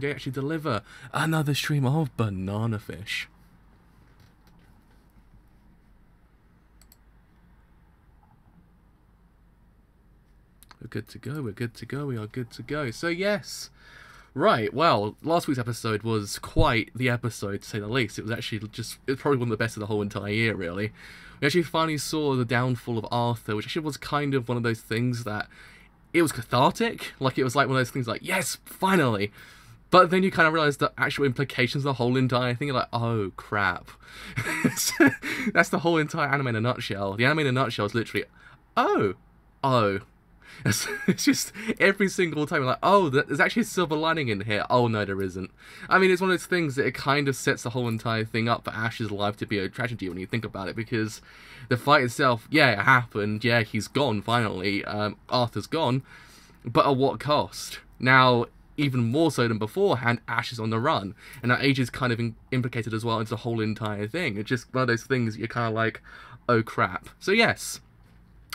they actually deliver another stream of Banana Fish. We're good to go, we're good to go, we are good to go. So yes, right, well, last week's episode was quite the episode, to say the least. It was actually just, it was probably one of the best of the whole entire year, really. We actually finally saw the downfall of Arthur, which actually was kind of one of those things that, it was cathartic. Like, it was like one of those things like, yes, finally! But then you kind of realise the actual implications of the whole entire thing. You're like, oh, crap. That's the whole entire anime in a nutshell. The anime in a nutshell is literally, oh. It's just every single time you're like, oh, there's actually a silver lining in here. Oh, no, there isn't. I mean, it's one of those things that it kind of sets the whole entire thing up for Ash's life to be a tragedy when you think about it, because the fight itself, yeah, it happened. Yeah, he's gone, finally. Arthur's gone. But at what cost? Now, even more so than beforehand, Ash is on the run. And now Age is kind of implicated as well into the whole entire thing. It's just one of those things you're kind of like, oh, crap. So, yes.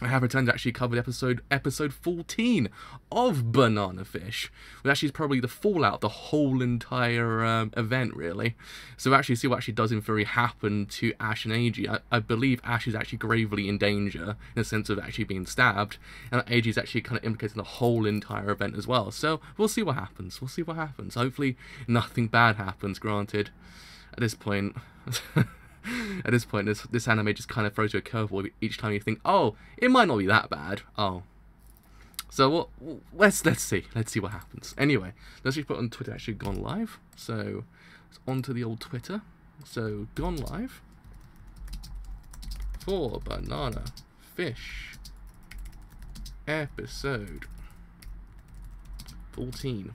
I have returned to actually cover episode 14 of Banana Fish, which actually is probably the fallout of the whole entire event, really. So actually see what actually does in theory happen to Ash and Eiji. I believe Ash is actually gravely in danger, in the sense of actually being stabbed, and Eiji is actually kind of implicated in the whole entire event as well. So we'll see what happens, we'll see what happens. Hopefully nothing bad happens, granted. At this point... At this point, this anime just kind of throws you a curveball each time you think, oh, it might not be that bad. Oh. So, let's see what happens. Anyway, let's just put on Twitter actually gone live. So, it's onto the old Twitter. So, gone live for Banana Fish episode 14.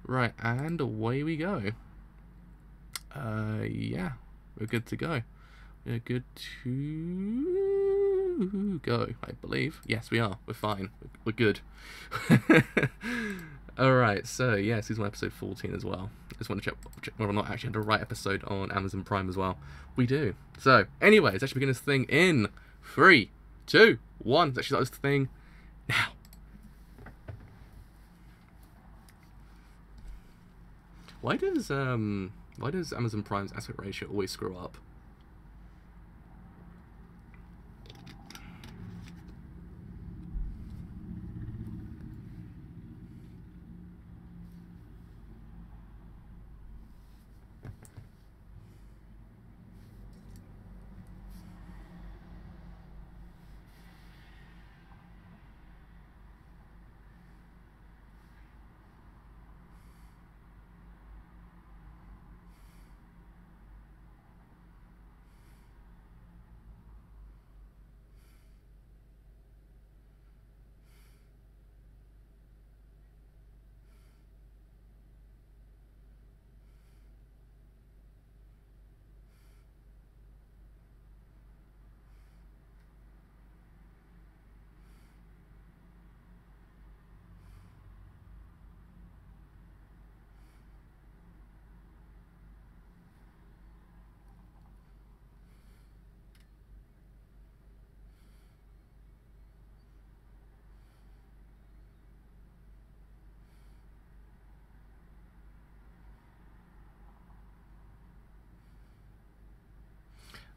Right, and away we go. Yeah. We're good to go. We're good to go, I believe. Yes, we are. We're fine. We're good. Alright, so yeah, season 1 episode 14 as well. I just want to check whether or not I actually had the right episode on Amazon Prime as well. We do. So, anyways, let's actually begin this thing in 3, 2, 1. Let's actually start this thing now. Why does Amazon Prime's aspect ratio always screw up?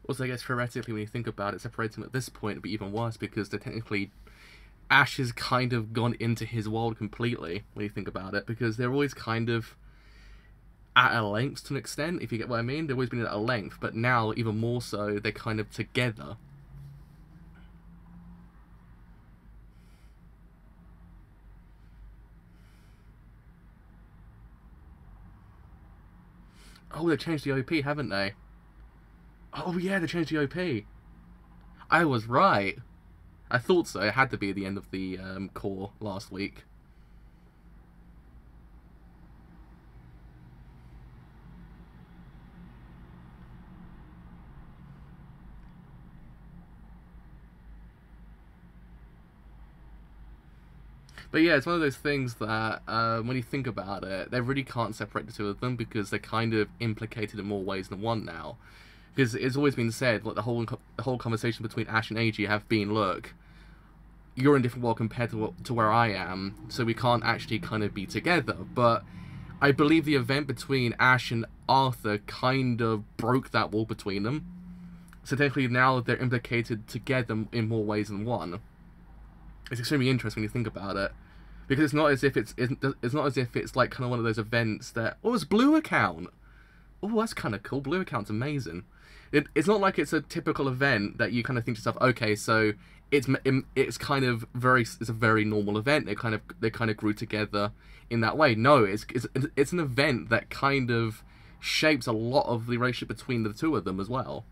Also, I guess theoretically, when you think about it, separating them at this point would be even worse, because they're technically... Ash has kind of gone into his world completely, when you think about it, because they're always kind of at a length to an extent, if you get what I mean. They've always been at a length, but now, even more so, they're kind of together. Oh, they've changed the OP, haven't they? Oh yeah, they changed the OP. I was right. I thought so. It had to be at the end of the core last week. But yeah, it's one of those things that, when you think about it, they really can't separate the two of them, because they're kind of implicated in more ways than one now. Because it's always been said, like, the whole conversation between Ash and Eiji have been, look, you're in a different world compared to where I am, so we can't actually kind of be together. But I believe the event between Ash and Arthur kind of broke that wall between them. So technically now they're implicated together in more ways than one. It's extremely interesting when you think about it, because it's not as if it's not as if it's like kind of one of those events that, oh, it's Blue Account. Oh, that's kind of cool. Blue Account's amazing. It's not like it's a typical event that you kind of think to yourself, okay, so it's kind of it's a very normal event. They kind of grew together in that way. No, it's an event that kind of shapes a lot of the relationship between the two of them as well.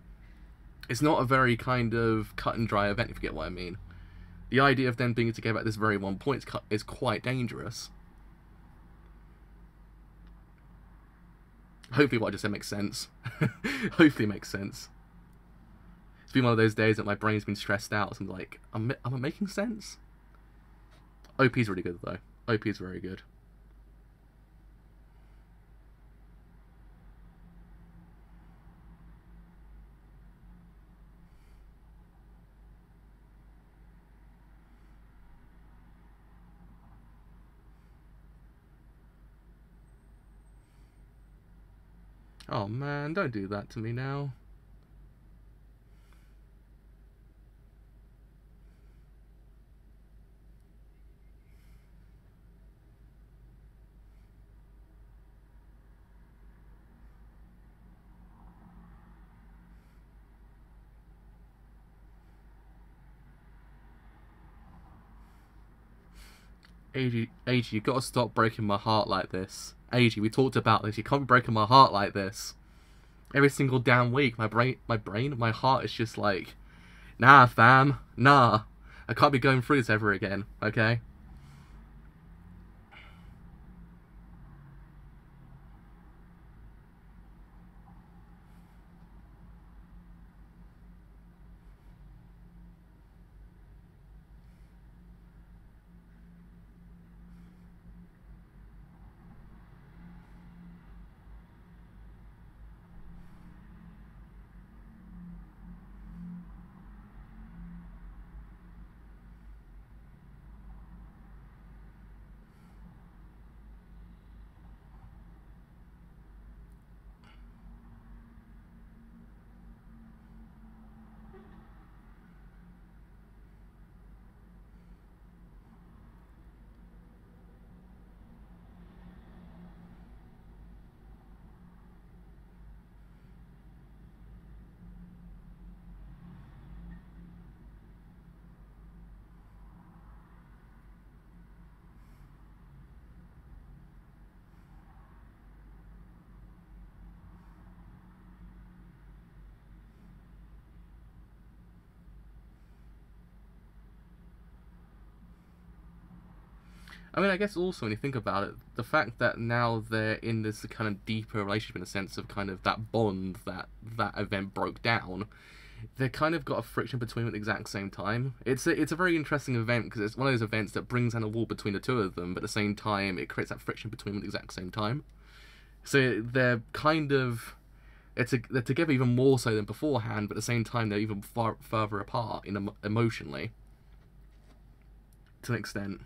It's not a very kind of cut and dry event, if you get what I mean. The idea of them being together at this very one point is quite dangerous. Hopefully what I just said makes sense. Hopefully it makes sense. It's been one of those days that my brain's been stressed out, so I'm like, am I making sense? OP's really good, though. OP's very good. Oh man, don't do that to me now. AG, you've got to stop breaking my heart like this. AG, we talked about this. You can't be breaking my heart like this. Every single damn week, my heart is just like, nah, fam, nah. I can't be going through this ever again, okay? I mean, I guess also when you think about it, the fact that now they're in this kind of deeper relationship in a sense of kind of that bond that event broke down, they kind of got a friction between them at the exact same time. It's a very interesting event because it's one of those events that brings down a wall between the two of them, but at the same time it creates that friction between them at the exact same time. So they're kind of they're together even more so than beforehand, but at the same time they're even further apart emotionally to an extent.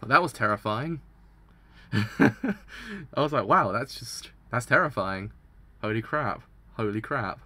But that was terrifying. I was like, wow, that's terrifying. Holy crap. Holy crap.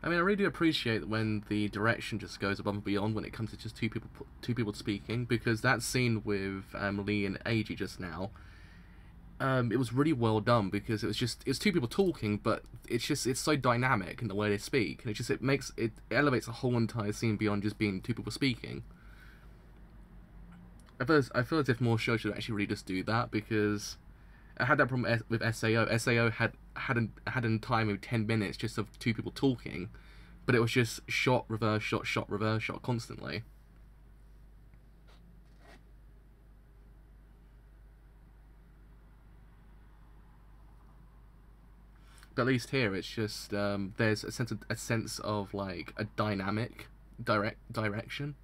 I mean, I really do appreciate when the direction just goes above and beyond when it comes to just two people speaking, because that scene with Lee and Eiji just now, it was really well done because it's two people talking, but it's so dynamic in the way they speak, and it elevates the whole entire scene beyond just being two people speaking. I feel as if more shows should actually really just do that, because I had that problem with SAO. SAO had an time of 10 minutes just of two people talking, but it was just shot, reverse shot, shot, reverse shot constantly. But at least here, it's just there's a sense of like a dynamic direction.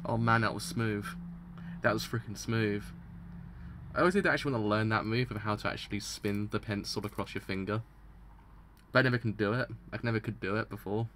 Oh man, that was smooth. That was freaking smooth. I always did actually want to learn that move of how to actually spin the pencil across your finger. But I never can do it. I never could do it before.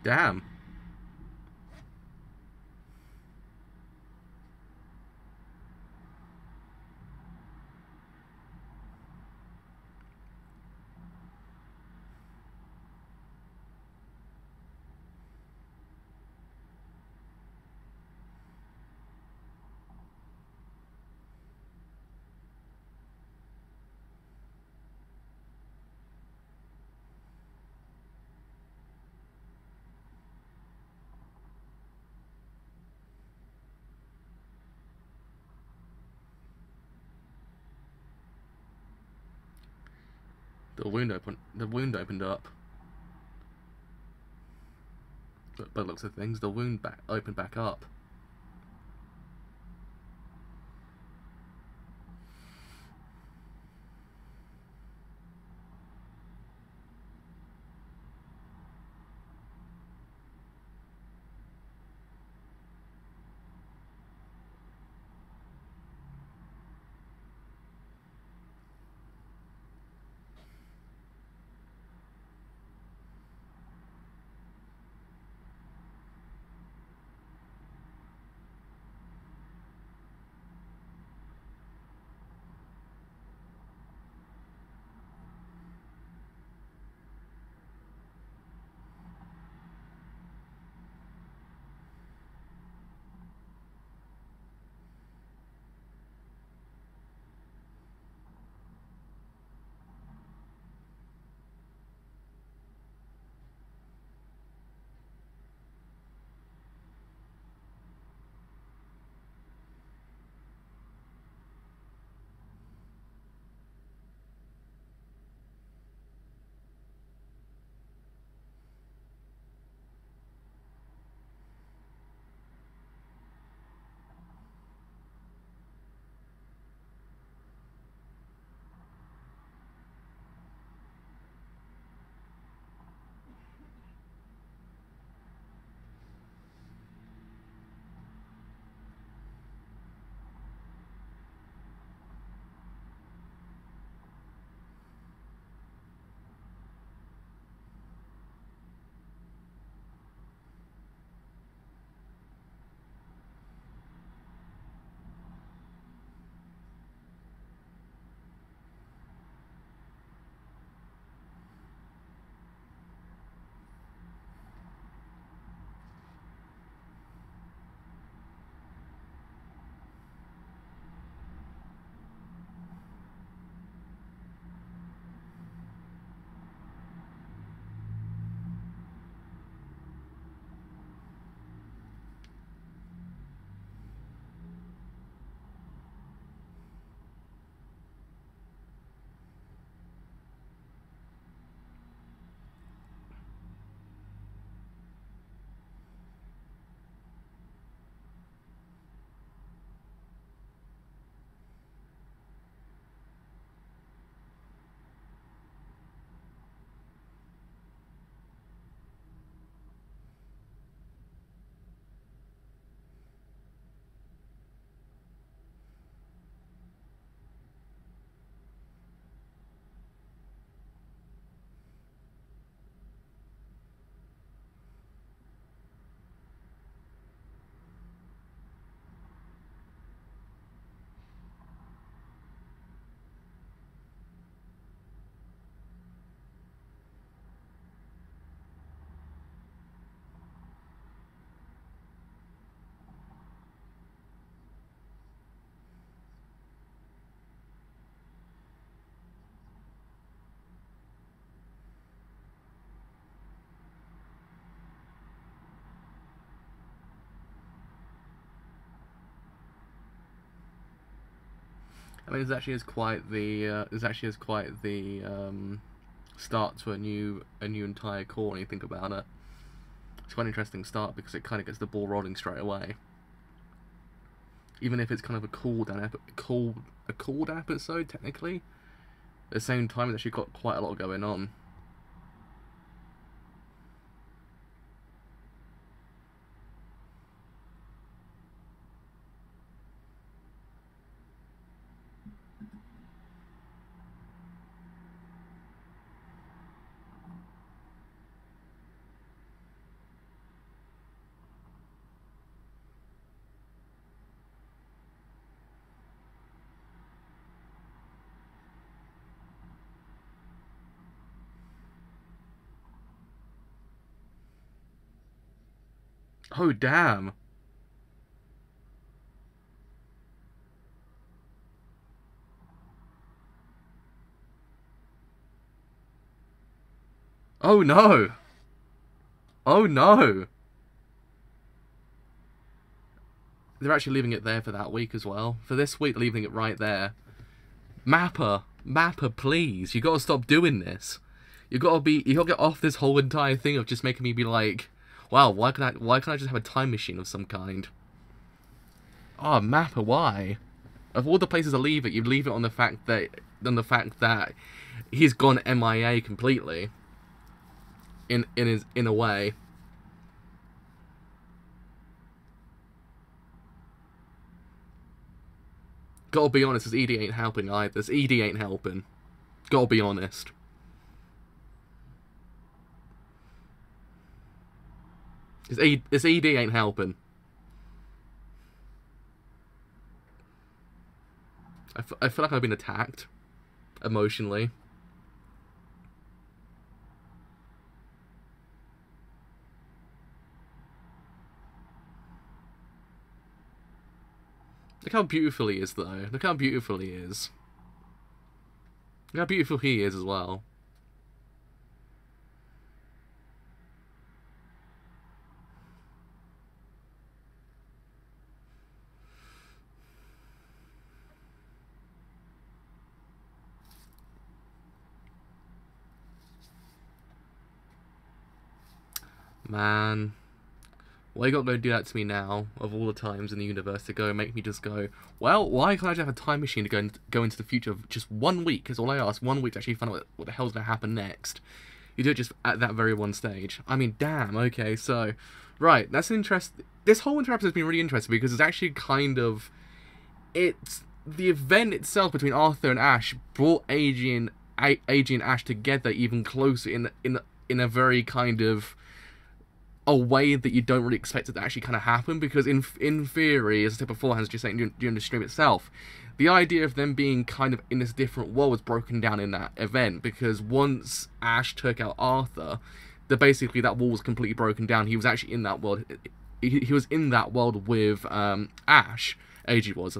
Damn. The wound opened up. But by the looks of things, the wound opened back up. I mean, this actually is quite the start to a new entire core when you think about it. It's quite an interesting start because it kind of gets the ball rolling straight away. Even if it's kind of a cool down episode technically, at the same time it's actually got quite a lot going on. Oh, damn. Oh, no. Oh, no. They're actually leaving it there for that week as well. For this week, leaving it right there. Mapper, please. You gotta stop doing this. You gotta get off this whole entire thing of just making me be like, wow, why can't I just have a time machine of some kind? Oh, Mapper, why? Of all the places to leave it, you leave it on the fact that he's gone MIA completely. In a way. Gotta be honest, this ED ain't helping either. This ED ain't helping. Gotta be honest. This ED ain't helping. I feel like I've been attacked. Emotionally. Look how beautiful he is, though. Look how beautiful he is. Look how beautiful he is as well. Man. Why you gotta go do that to me now, of all the times in the universe, to go and make me just go, well, why can't I just have a time machine to go into the future of just 1 week, is all I ask, 1 week to actually find out what the hell's gonna happen next. You do it just at that very one stage. I mean, damn, okay, so, right, that's interesting. This whole entire episode has been really interesting, because it's actually kind of, the event itself between Arthur and Ash brought AG and Ash together even closer in a very kind of a way that you don't really expect it to actually kind of happen, because in theory, as I said beforehand, just saying during the stream itself, the idea of them being kind of in this different world was broken down in that event, because once Ash took out Arthur, basically that wall was completely broken down. He was actually in that world. He was in that world with Ash. AG was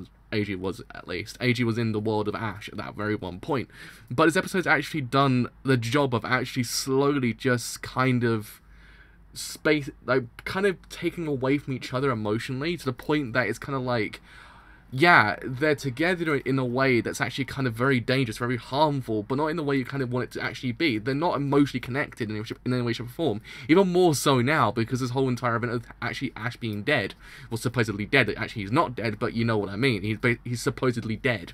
at least. AG was in the world of Ash at that very one point. But this episode's actually done the job of actually slowly just kind of kind of taking away from each other emotionally, to the point that it's kind of like, yeah, they're together in a way that's actually kind of very dangerous, very harmful, but not in the way you kind of want it to actually be. They're not emotionally connected in any way, shape, or form. Even more so now, because this whole entire event of actually Ash being dead, well, supposedly dead. Actually, he's not dead, but you know what I mean. He's supposedly dead.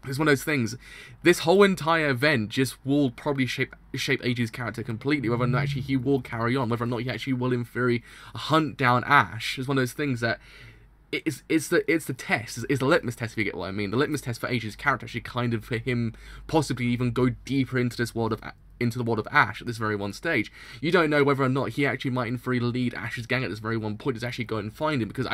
It's one of those things. This whole entire event just will probably shape AG's character completely, whether or not actually he will carry on, whether or not he actually will, in theory, hunt down Ash. It's one of those things that it's the test, it's the litmus test, if you get what I mean. The litmus test for AG's character, actually, kind of for him possibly even go deeper into this world of into the world of Ash at this very one stage. You don't know whether or not he actually might in theory lead Ash's gang at this very one point, is actually go and find him, because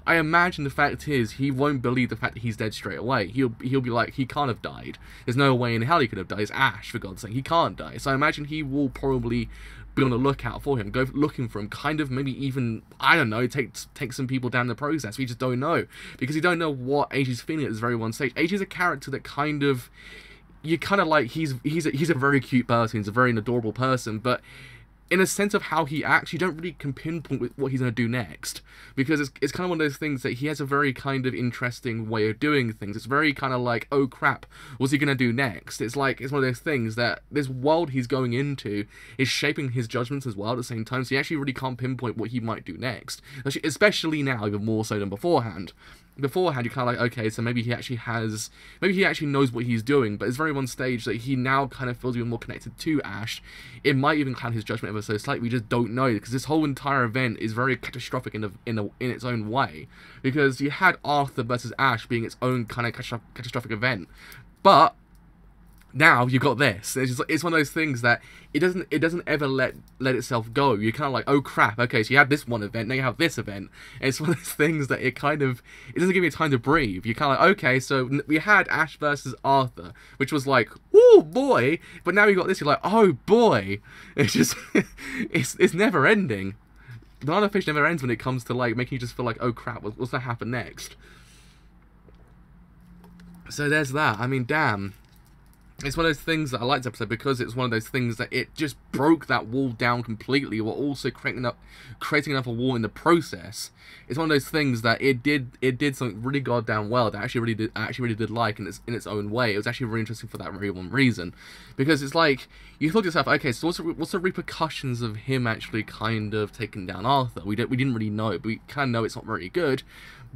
I imagine the fact is, he won't believe the fact that he's dead straight away. He'll be like, he can't have died. There's no way in hell he could have died. It's Ash, for God's sake. He can't die. So I imagine he will probably be on the lookout for him, go looking for him, kind of maybe even, I don't know, take some people down the process. We just don't know, because you don't know what AG's feeling at this very one stage. AG's a character that kind of, you kind of like, he's a very cute person, he's a very adorable person, but in a sense of how he acts, you don't really can pinpoint what he's going to do next. Because it's kind of one of those things that he has a very kind of interesting way of doing things. It's very kind of like, oh crap, what's he going to do next? It's like, it's one of those things that this world he's going into is shaping his judgments as well at the same time, so you actually really can't pinpoint what he might do next. Especially now, even more so than beforehand. Beforehand, you're kind of like, okay, so maybe he actually knows what he's doing, but it's very one stage that he now kind of feels even more connected to Ash. It might even cloud his judgment ever so slightly. We just don't know, because this whole entire event is very catastrophic in its own way, because you had Arthur versus Ash being its own kind of catastrophic event, but now you've got this. It's one of those things that it doesn't ever let itself go. You're kind of like, oh crap, okay, so you had this one event, now you have this event. And it's one of those things that it doesn't give you time to breathe. You're kind of like, okay, so we had Ash versus Arthur, which was like, oh boy, but now you got this, you're like, oh boy. It's just, it's never ending. Banana Fish never ends when it comes to like making you just feel like, oh crap, what's going to happen next? So there's that. I mean, damn. It's one of those things that I liked this episode because it's one of those things that it just broke that wall down completely, while also creating another wall in the process. It's one of those things that it did something really goddamn well that I actually really did like in its own way. It was actually really interesting for that very one reason, because it's like you thought to yourself, okay, so what's the repercussions of him actually kind of taking down Arthur? We didn't really know, but we kind of know it's not very good,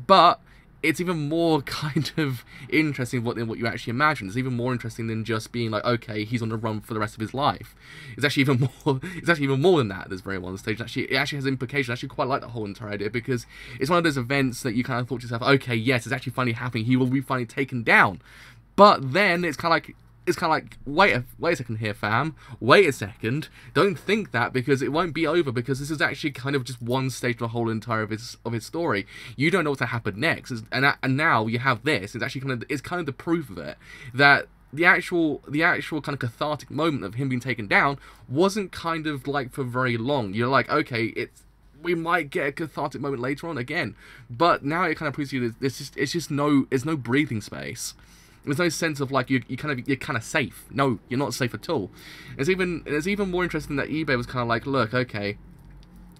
but it's even more kind of interesting than what you actually imagine. It's even more interesting than just being like, okay, he's on the run for the rest of his life. It's actually even more. It's actually even more than that at this very one stage. It actually has implications. I actually quite like the whole entire idea, because it's one of those events that you kind of thought to yourself, okay, yes, it's actually finally happening. He will be finally taken down. But then it's kind of like, wait a second here, fam. Wait a second. Don't think that, because it won't be over, because this is actually kind of just one stage of the whole entire of his story. You don't know what's to happen next, and now you have this. It's actually kind of the proof of it, that the actual kind of cathartic moment of him being taken down wasn't kind of like for very long. You're like, okay, we might get a cathartic moment later on again, but now it kind of proves to you that there's no breathing space. There's no sense of like you're kind of safe. No, you're not safe at all. It's even more interesting that eBay was kind of like, look, okay,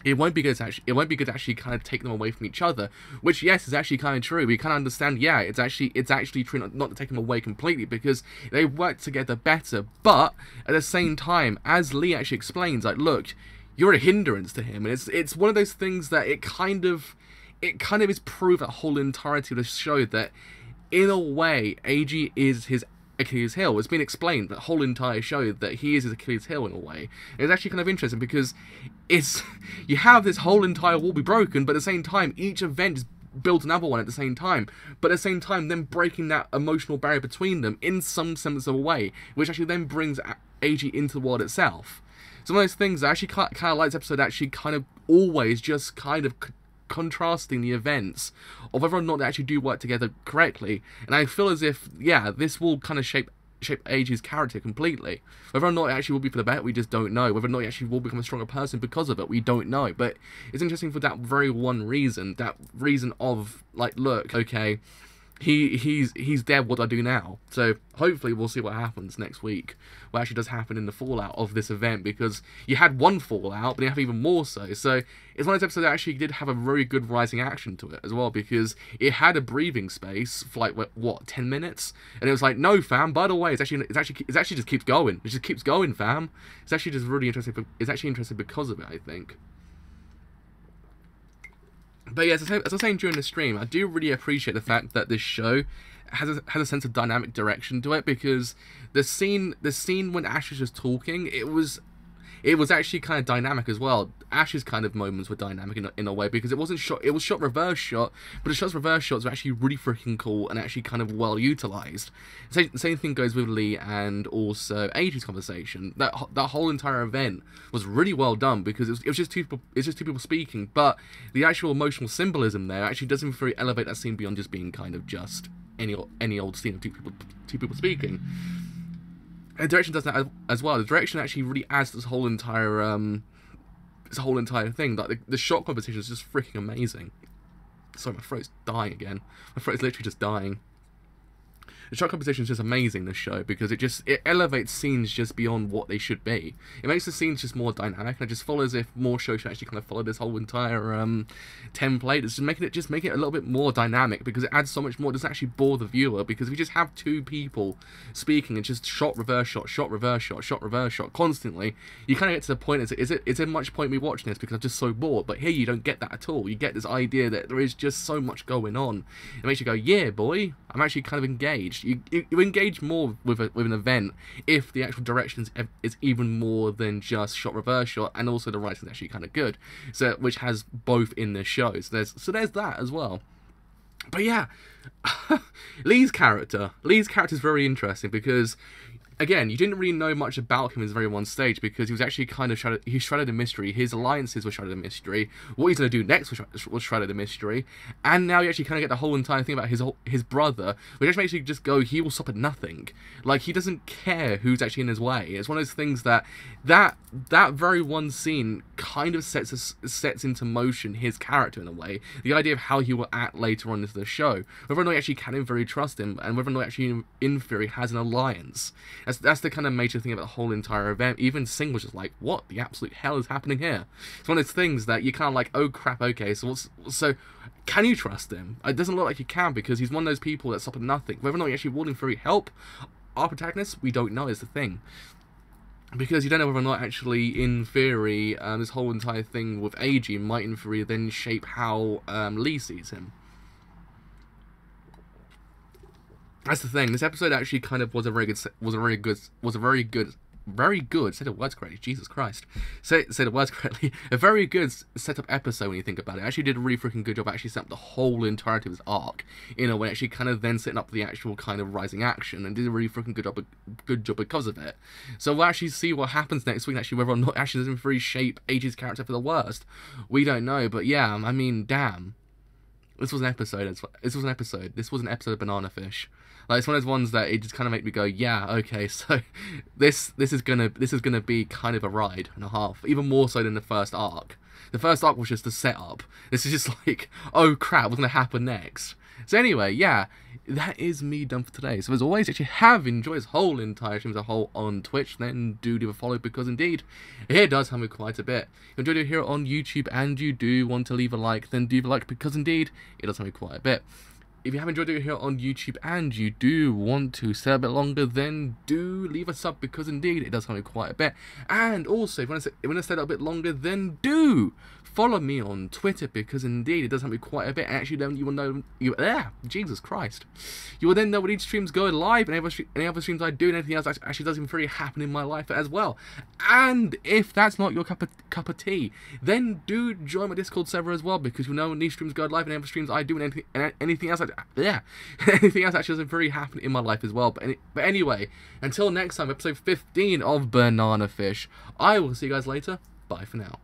it won't be good to actually kind of take them away from each other. Which, yes, is actually kind of true. We kind of understand, yeah, it's actually true not to take them away completely, because they work together better. But at the same time, as Lee actually explains, like, look, you're a hindrance to him, and it's one of those things that it kind of is proof that whole entirety of the show that, in a way, AG is his Achilles heel. It's been explained, the whole entire show, that he is his Achilles heel in a way. It's actually kind of interesting, because you have this whole entire wall be broken, but at the same time, each event is built another one at the same time, but at the same time, then breaking that emotional barrier between them in some sense of a way, which actually then brings AG into the world itself. So one of those things I actually kind of like this episode, actually kind of always just kind of contrasting the events of whether or not they actually do work together correctly. And I feel as if, yeah, this will kind of shape AG's character completely. Whether or not it actually will be for the better, we just don't know. Whether or not he actually will become a stronger person because of it, we don't know. But it's interesting for that very one reason, that reason of, like, look, okay, he's dead, what do I do now? So hopefully we'll see what happens next week, what actually does happen in the fallout of this event, because you had one fallout, but you have even more so. So it's one of those episodes that actually did have a very good rising action to it as well, because it had a breathing space for like, what, 10 minutes? And it was like, no fam, by the way, it actually just keeps going. It just keeps going, fam. It's actually just really interesting. It's actually interesting because of it, I think. But yeah, as I was saying during the stream, I do really appreciate the fact that this show has a sense of dynamic direction to it, because the scene when Ash was just talking, it was actually kind of dynamic as well. Ash's kind of moments were dynamic in a way, because it was shot reverse shot, but the reverse shots were actually really freaking cool and actually kind of well utilized. Same thing goes with Lee and also AG's conversation. That whole entire event was really well done, because it was just two people speaking, but the actual emotional symbolism there actually doesn't really elevate that scene beyond just being kind of just any old scene of two people speaking. And the direction does that as well. The direction actually really adds to this whole entire thing. Like the shot competition is just freaking amazing. Sorry, my throat's dying again. My throat's literally just dying. The shot composition is just amazing in this show, because it elevates scenes just beyond what they should be. It makes the scenes just more dynamic, and I just feel as if more shows should actually kind of follow this whole entire template. It's just making it a little bit more dynamic, because it adds so much more. It doesn't actually bore the viewer, because if you just have two people speaking and just shot, reverse shot, shot, reverse shot, shot, reverse shot constantly, you kind of get to the point, is there much point me watching this, because I'm just so bored? But here you don't get that at all. You get this idea that there is just so much going on. It makes you go, yeah, boy, I'm actually kind of engaged. You engage more with an event if the actual direction is even more than just shot, reverse shot, and also the writing is actually kind of good. So, which has both in the show. So there's that as well. But yeah, Lee's character is very interesting, because again, you didn't really know much about him in the very one stage, because he was actually kind of shrouded in mystery. His alliances were shrouded in mystery. What he's going to do next was shrouded in mystery. And now you actually kind of get the whole entire thing about his brother, which actually makes you just go, he will stop at nothing. Like, he doesn't care who's actually in his way. It's one of those things that very one scene kind of sets into motion his character in a way. The idea of how he will act later on into the show. Whether or not you actually can in theory trust him, and whether or not actually in theory has an alliance. That's the kind of major thing about the whole entire event. Even Singh was just like, what the absolute hell is happening here? It's one of those things that you kind of like, oh crap, okay, so can you trust him? It doesn't look like you can, because he's one of those people that stop at nothing. Whether or not you actually want him for help, our protagonist, we don't know, is the thing. Because you don't know whether or not actually, in theory, this whole entire thing with AG might in theory then shape how Lee sees him. That's the thing. This episode actually kind of was a very good. Say the words correctly. Jesus Christ. Say the words correctly. A very good setup episode when you think about it. It actually did a really freaking good job. Actually set up the whole entirety of his arc in a way. Actually, kind of then setting up the actual kind of rising action, and did a really freaking good job because of it. So we'll actually see what happens next week. Actually, whether or not actually doesn't really shape AG's character for the worst, we don't know. But yeah, I mean, damn. This was an episode. This was an episode of Banana Fish. Like, it's one of those ones that it just kind of make me go, yeah, okay, so this is gonna be kind of a ride and a half, even more so than the first arc. The first arc was just the setup. This is just like, oh crap, what's gonna happen next? So anyway, yeah, that is me done for today. So as always, if you have enjoyed this whole entire stream as a whole on Twitch, then do leave a follow, because indeed, it does help me quite a bit. If you enjoyed it here on YouTube and you do want to leave a like, then do leave a like, because indeed, it does help me quite a bit. If you have enjoyed it here on YouTube and you do want to stay a bit longer, then do leave a sub, because indeed it does help me quite a bit. And also, if you want to stay a little bit longer, then do follow me on Twitter, because indeed it does help me quite a bit. And actually, then you will know Jesus Christ, you will then know when each streams go live, and any other streams I do, and anything else that actually doesn't really happen in my life as well. And if that's not your cup of tea, then do join my Discord server as well, because you'll know when these streams go live, and any other streams I do, and anything else. Anything else actually doesn't really happen in my life as well. But anyway, until next time, episode 15 of Banana Fish, I will see you guys later. Bye for now.